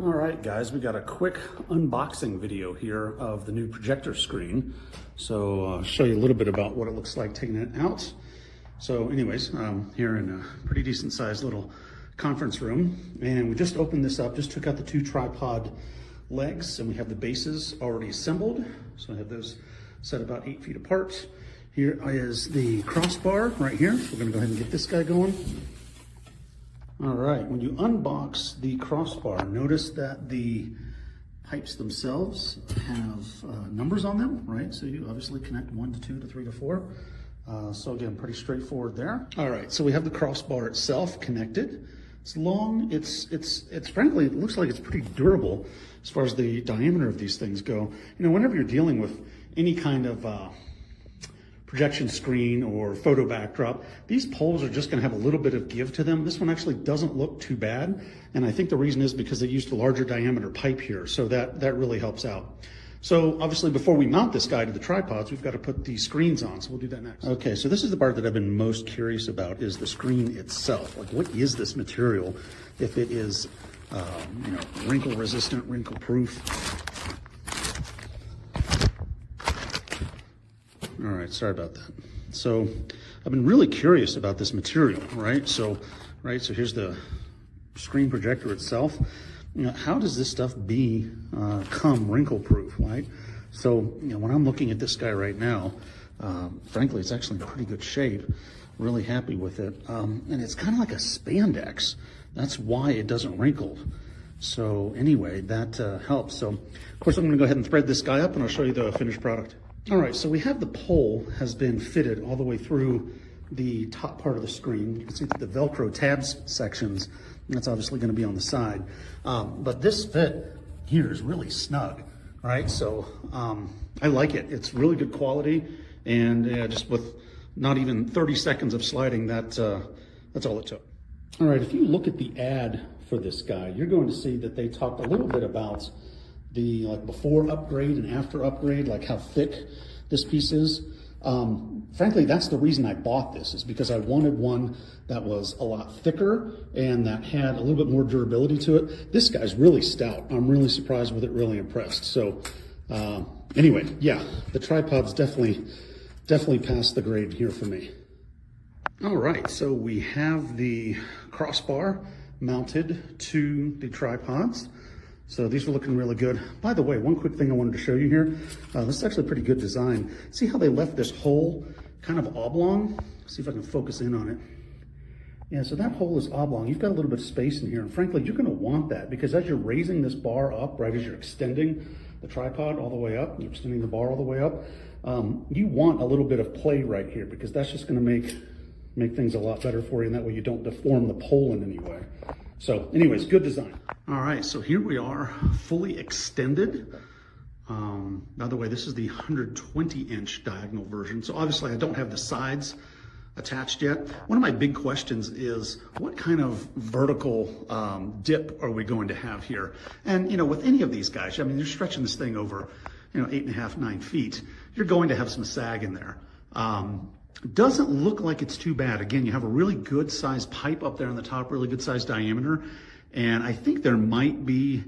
All right, guys, we got a quick unboxing video here of the new projector screen. So I'll show you a little bit about what it looks like taking it out. So anyways, here in a pretty decent sized little conference room, and we just opened this up, just took out the two tripod legs, and we have the bases already assembled. So I have those set about 8 feet apart. Here is the crossbar right here. So we're gonna go ahead and get this guy going. All right, when you unbox the crossbar, notice that the pipes themselves have numbers on them, right? So you obviously connect 1 to 2 to 3 to 4. So again, pretty straightforward there. All right, so we have the crossbar itself connected. It's long, it's frankly, it looks like it's pretty durable as far as the diameter of these things go. You know, whenever you're dealing with any kind of projection screen or photo backdrop, these poles are just going to have a little bit of give to them. This one actually doesn't look too bad, and I think the reason is because they used a larger diameter pipe here, so that really helps out. So obviously before we mount this guy to the tripods, we've got to put these screens on, so we'll do that next. Okay, so this is the part that I've been most curious about, is the screen itself. Like, what is this material? If it is you know, wrinkle resistant, wrinkle proof. All right, sorry about that. So I've been really curious about this material, right? So here's the screen projector itself. You know, how does this stuff become wrinkle proof, right? So, you know, when I'm looking at this guy right now, frankly, it's actually in pretty good shape. Really happy with it. And it's kind of like a spandex. That's why it doesn't wrinkle. So anyway, that helps. So of course, I'm gonna go ahead and thread this guy up and I'll show you the finished product. All right, so we have the pole has been fitted all the way through the top part of the screen. You can see that the Velcro tabs sections, that's obviously going to be on the side. But this fit here is really snug, right? So I like it. It's really good quality, and just with not even 30 seconds of sliding, that's all it took. All right, if you look at the ad for this guy, you're going to see that they talked a little bit about the before upgrade and after upgrade, like how thick this piece is. Frankly, that's the reason I bought this, is because I wanted one that was a lot thicker and that had a little bit more durability to it. This guy's really stout. I'm really surprised with it, really impressed. So anyway, yeah, the tripod's definitely passed the grade here for me. All right, so we have the crossbar mounted to the tripods. So these are looking really good. By the way, one quick thing I wanted to show you here. This is actually a pretty good design. See how they left this hole kind of oblong? See if I can focus in on it. Yeah, so that hole is oblong. You've got a little bit of space in here. And frankly, you're gonna want that, because as you're raising this bar up, right, as you're extending the tripod all the way up, you're extending the bar all the way up, you want a little bit of play right here, because that's just gonna make things a lot better for you, and that way you don't deform the pole in any way. So anyways, good design. All right, so here we are, fully extended. By the way, this is the 120-inch diagonal version. So obviously I don't have the sides attached yet. One of my big questions is, what kind of vertical dip are we going to have here? And you know, with any of these guys, I mean, you're stretching this thing over, you know, 8.5, 9 feet. You're going to have some sag in there. Doesn't look like it's too bad. Again, you have a really good sized pipe up there on the top, really good sized diameter. And I think there might be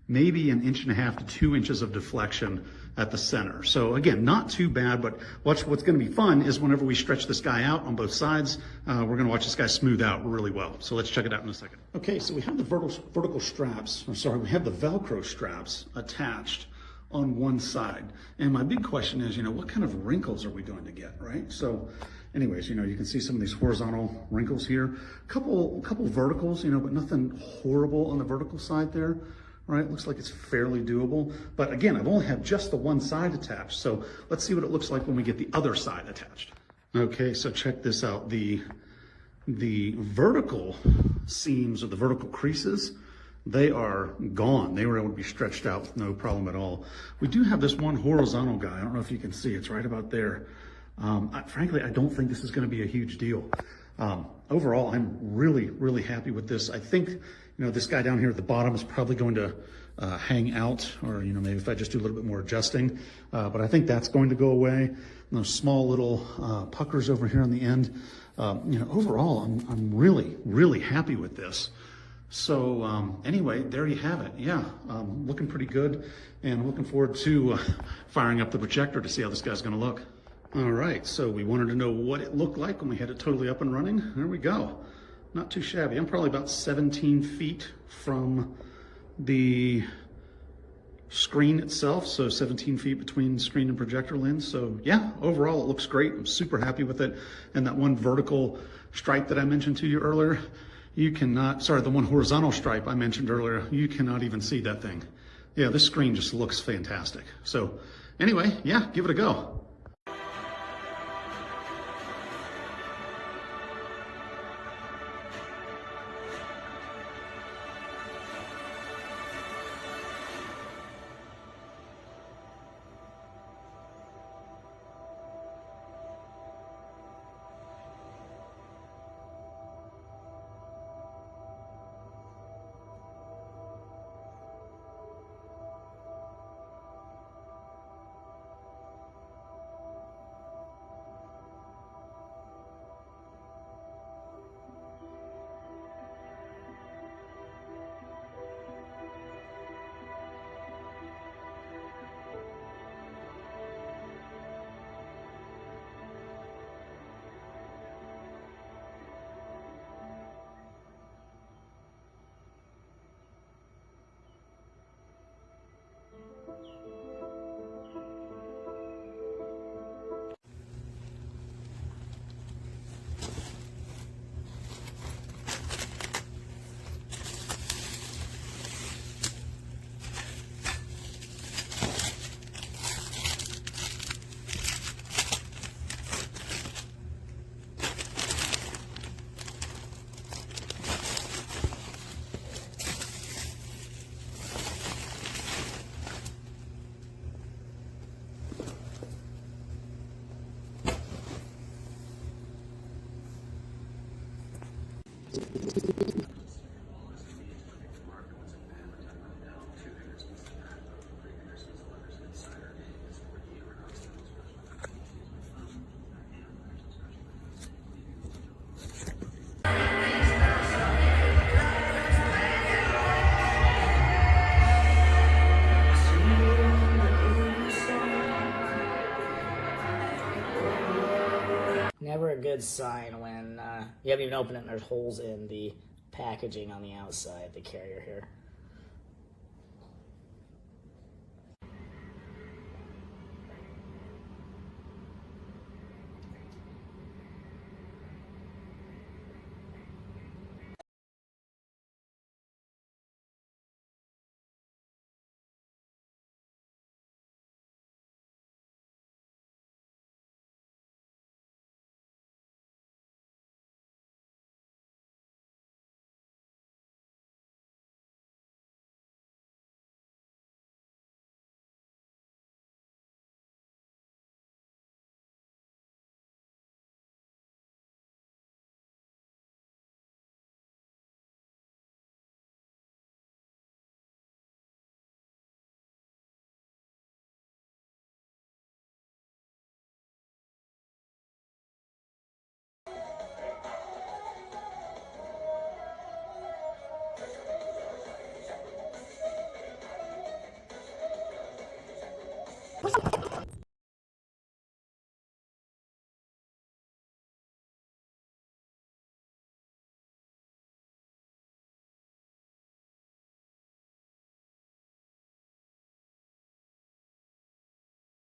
maybe 1.5 to 2 inches of deflection at the center. So again, not too bad, but what's gonna be fun is whenever we stretch this guy out on both sides, we're gonna watch this guy smooth out really well. So let's check it out in a second. Okay, so we have the vertical straps, we have the Velcro straps attached on one side. And my big question is, you know, what kind of wrinkles are we going to get, right? So anyways, you know, you can see some of these horizontal wrinkles here, a couple verticals, you know, but nothing horrible on the vertical side there, right? Looks like it's fairly doable. But again, I've only had just the one side attached. So let's see what it looks like when we get the other side attached. Okay, so check this out. The vertical seams, or the vertical creases, they are gone. They were able to be stretched out with no problem at all. We do have this one horizontal guy. I don't know if you can see, it's right about there. Frankly, I don't think this is gonna be a huge deal. Overall, I'm really happy with this. I think, you know, this guy down here at the bottom is probably going to hang out, or, you know, maybe if I just do a little bit more adjusting, but I think that's going to go away. And those small little puckers over here on the end. You know, overall, I'm really happy with this. So anyway, there you have it. Yeah, looking pretty good, and looking forward to firing up the projector to see how this guy's gonna look. All right, so we wanted to know what it looked like when we had it totally up and running. There we go. Not too shabby. I'm probably about 17 feet from the screen itself, so 17 feet between screen and projector lens. So yeah, overall it looks great. I'm super happy with it. And that one vertical stripe that I mentioned to you earlier, you cannot, sorry, the one horizontal stripe I mentioned earlier, you cannot even see that thing. Yeah, this screen just looks fantastic. So anyway, yeah, give it a go. Never a good sign when you haven't even opened it and there's holes in the packaging on the outside, the carrier here.